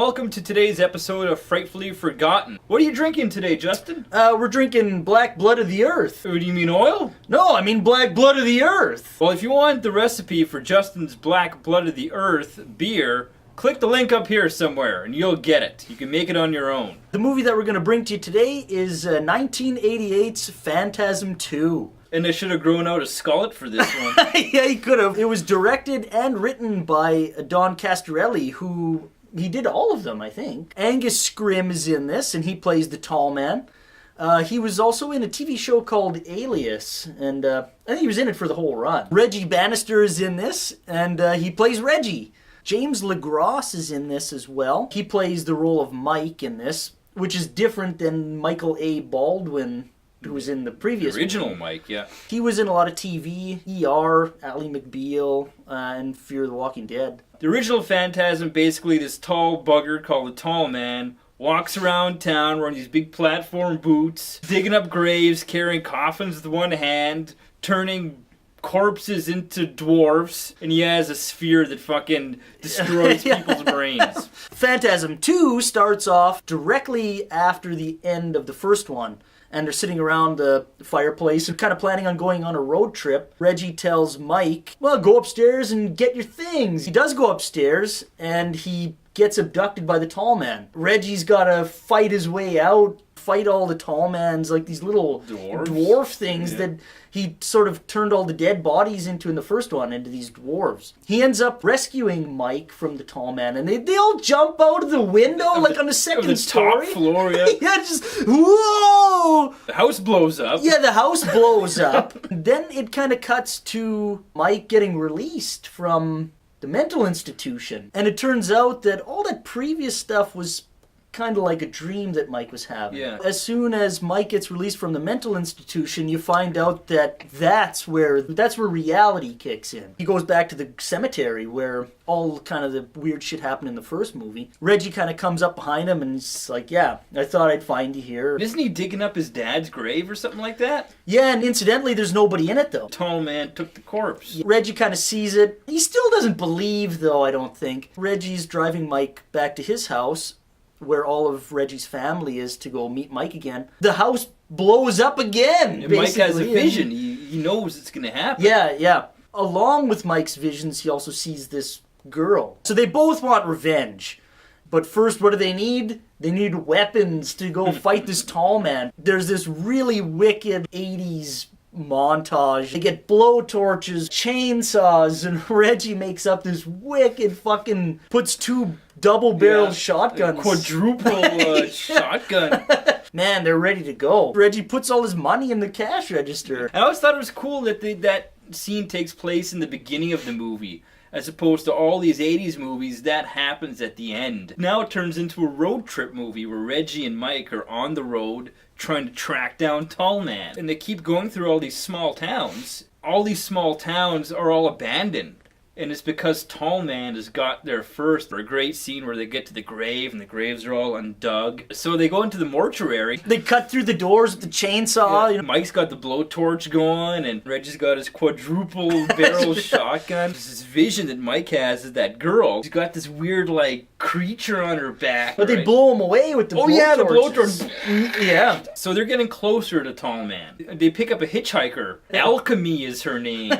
welcome to today's episode of Frightfully Forgotten. What are you drinking today, Justin? We're drinking Black Blood of the Earth. Oh, do you mean oil? No, I mean Black Blood of the Earth. Well, if you want the recipe for Justin's Black Blood of the Earth beer, click the link up here somewhere and you'll get it. You can make it on your own. The movie that we're going to bring to you today is 1988's Phantasm II. And I should have grown out a Skullet for this one. Yeah, he could have. It was directed and written by Don Castorelli, who... he did all of them, I think. Angus Scrimm is in this, and he plays the tall man. He was also in a TV show called Alias, and I think he was in it for the whole run. Reggie Bannister is in this, and he plays Reggie. James LaGrosse is in this as well. He plays the role of Mike in this, which is different than Michael A. Baldwin, who was in the previous original movie. Mike, yeah. He was in a lot of TV, ER, Ally McBeal, and Fear the Walking Dead. The original Phantasm, basically this tall bugger called the Tall Man, walks around town wearing these big platform boots, digging up graves, carrying coffins with one hand, turning corpses into dwarfs, and he has a sphere that fucking destroys people's brains. Phantasm 2 starts off directly after the end of the first one. And they're sitting around the fireplace and kind of planning on going on a road trip. Reggie tells Mike, well, go upstairs and get your things. He does go upstairs, and he gets abducted by the tall man. Reggie's got to fight his way out, fight all the tall man's, like these little dwarf things that he sort of turned all the dead bodies into in the first one, into these dwarves. He ends up rescuing Mike from the tall man, and they all jump out of the window, on the second story. Top floor, yeah. Yeah, just, whoa! The house blows up. Yeah, the house blows up. Then it kind of cuts to Mike getting released from the mental institution. And it turns out that all that previous stuff was kind of like a dream that Mike was having. Yeah. As soon as Mike gets released from the mental institution, you find out that that's where reality kicks in. He goes back to the cemetery where all kind of the weird shit happened in the first movie. Reggie kind of comes up behind him and he's like, yeah, I thought I'd find you here. Isn't he digging up his dad's grave or something like that? Yeah, and incidentally, there's nobody in it, though. Tall man took the corpse. Reggie kind of sees it. He still doesn't believe, though, I don't think. Reggie's driving Mike back to his house, where all of Reggie's family is, to go meet Mike again. The house blows up again, and Mike has a vision. He knows it's going to happen. Yeah. Along with Mike's visions, he also sees this girl. So they both want revenge. But first, what do they need? They need weapons to go fight this tall man. There's this really wicked 80s montage. They get blowtorches, chainsaws, and Reggie makes up this wicked fucking... puts two double-barrel shotguns. Quadruple shotgun. Man, they're ready to go. Reggie puts all his money in the cash register. I always thought it was cool that that scene takes place in the beginning of the movie, as opposed to all these 80s movies, that happens at the end. Now it turns into a road trip movie where Reggie and Mike are on the road trying to track down Tall Man. And they keep going through all these small towns. All these small towns are all abandoned. And it's because Tall Man has got there first. A great scene where they get to the grave, and the graves are all undug. So they go into the mortuary. They cut through the doors with the chainsaw. Yeah. Mike's got the blowtorch going, and Reggie's got his quadruple barrel shotgun. This vision that Mike has is that girl. She's got this weird, creature on her back. But they blow him away with the blowtorches. Oh yeah, the blowtorch. Yeah. So they're getting closer to Tall Man. They pick up a hitchhiker. Alchemy is her name.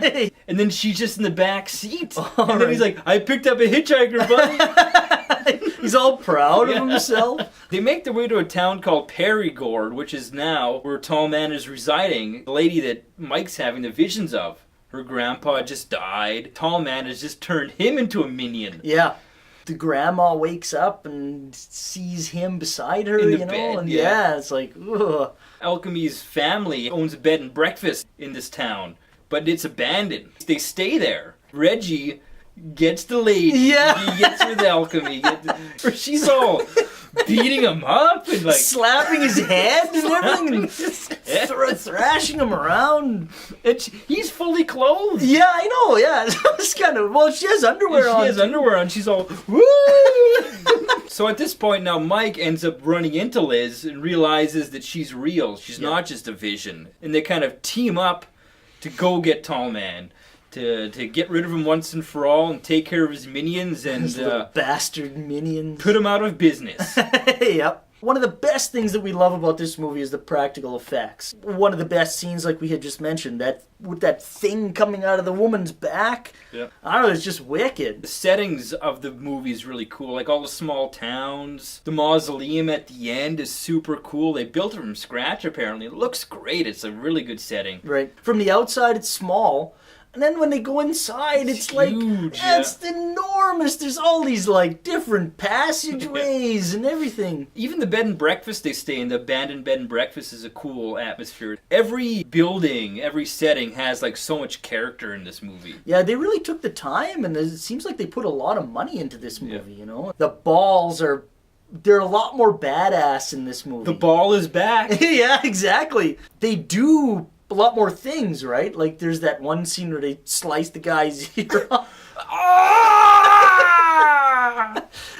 And then she's just in the back seat. And then he's like, I picked up a hitchhiker, buddy. He's all proud of himself. They make their way to a town called Perigord, which is now where Tall Man is residing. The lady that Mike's having the visions of. Her grandpa just died. Tall Man has just turned him into a minion. Yeah. The grandma wakes up and sees him beside her, in the bed, and it's like, ugh. Alchemy's family owns a bed and breakfast in this town, but it's abandoned. They stay there. Reggie gets the lady. Yeah. He gets with Alchemy. She's all beating him up and slapping his head and everything, thrashing him around. And he's fully clothed. Yeah, I know. Yeah, it's kind of. Well, she has underwear on. She has underwear on. She's all woo. So at this point now, Mike ends up running into Liz and realizes that she's real. She's not just a vision, and they kind of team up to go get Tall Man. to get rid of him once and for all and take care of his minions and These little bastard minions. put him out of business. Yep. One of the best things that we love about this movie is the practical effects. One of the best scenes, like we had just mentioned, that with that thing coming out of the woman's back. Yeah. I don't know, it's just wicked. The settings of the movie is really cool, like all the small towns. The mausoleum at the end is super cool. They built it from scratch, apparently. It looks great. It's a really good setting. Right. From the outside, it's small. And then when they go inside, it's like, huge, it's enormous. There's all these, like, different passageways and everything. Even the bed and breakfast they stay in, the abandoned bed and breakfast, is a cool atmosphere. Every building, every setting has, like, so much character in this movie. Yeah, they really took the time, and it seems like they put a lot of money into this movie, you know? The balls are... They're a lot more badass in this movie. The ball is back. Yeah, exactly. They do a lot more things, right? Like, there's that one scene where they slice the guy's ear off.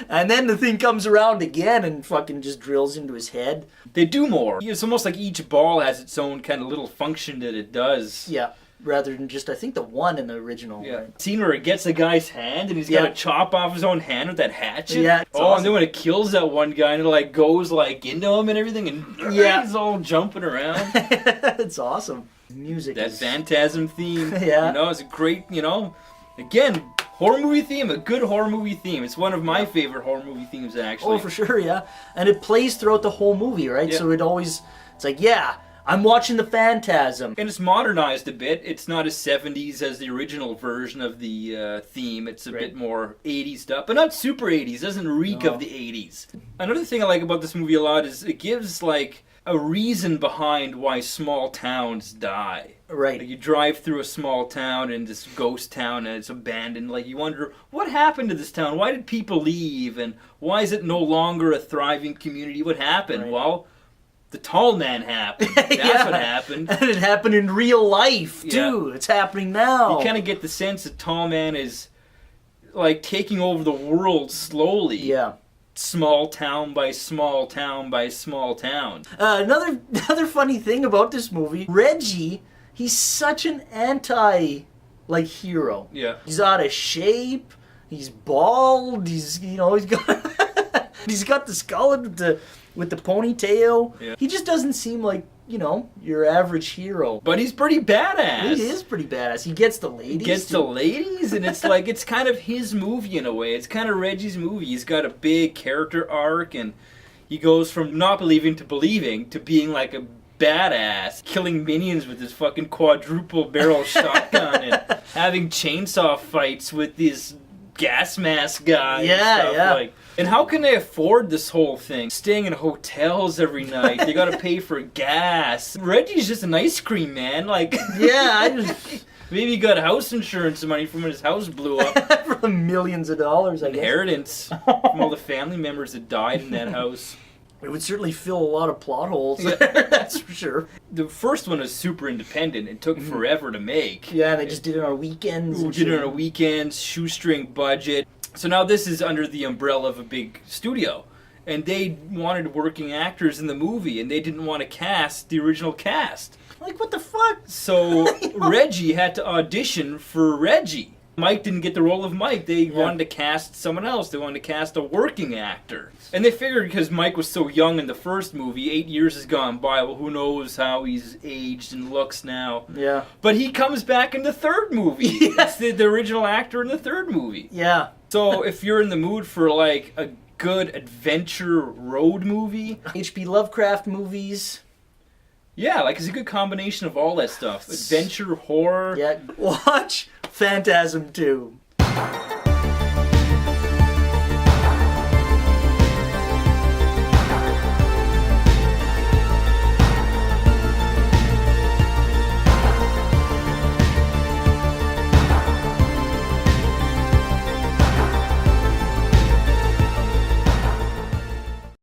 And then the thing comes around again and fucking just drills into his head. They do more. It's almost like each ball has its own kind of little function that it does. Yeah, rather than just, I think, the one in the original. Yeah. Right? Scene where it gets a guy's hand and he's got to chop off his own hand with that hatchet. Yeah. Awesome. And then when it kills that one guy and it like goes like into him and everything and he's all jumping around. It's awesome. Music That is... Phantasm theme. Yeah. You know, it's a great, you know, again, horror movie theme, a good horror movie theme. It's one of my favorite horror movie themes, actually. Oh, for sure, yeah. And it plays throughout the whole movie, right? Yeah. So it's like, yeah, I'm watching the Phantasm. And it's modernized a bit. It's not as 70s as the original version of the theme. It's a bit more 80s stuff, but not super 80s. It doesn't reek of the 80s. Another thing I like about this movie a lot is it gives, like, a reason behind why small towns die. Right. Like you drive through a small town and this ghost town and it's abandoned. Like you wonder, what happened to this town? Why did people leave? And why is it no longer a thriving community? What happened? Right. Well, the tall man happened. That's what happened. And it happened in real life, too. Yeah. It's happening now. You kind of get the sense that tall man is like taking over the world slowly. Yeah. Small town by small town by small town. Another funny thing about this movie, Reggie, he's such an hero. Yeah. He's out of shape. He's bald. He's got he's got the skullet with the ponytail. Yeah. He just doesn't seem like, your average hero. But he's pretty badass. He is pretty badass. He gets the ladies. And it's like, it's kind of his movie in a way. It's kind of Reggie's movie. He's got a big character arc, and he goes from not believing to being like a badass, killing minions with his fucking quadruple barrel shotgun and having chainsaw fights with these gas mask guy. And how can they afford this whole thing? Staying in hotels every night. They gotta pay for gas. Reggie's just an ice cream man. Like, maybe he got house insurance money from when his house blew up. For millions of dollars, I guess. Inheritance from all the family members that died in that house. It would certainly fill a lot of plot holes. That's for sure. The first one was super independent. It took forever to make. Yeah, and they just did it on weekends. Did it on weekends, shoestring budget. So now this is under the umbrella of a big studio. And they wanted working actors in the movie, and they didn't want to cast the original cast. Like, what the fuck? So Reggie had to audition for Reggie. Mike didn't get the role of Mike. They wanted to cast someone else. They wanted to cast a working actor. And they figured because Mike was so young in the first movie, 8 years has gone by, well, who knows how he's aged and looks now. Yeah. But he comes back in the third movie. It's the original actor in the third movie. Yeah. So if you're in the mood for, like, a good adventure road movie... H.P. Lovecraft movies... Yeah, like, it's a good combination of all that stuff. Adventure, horror... Yeah, watch Phantasm II.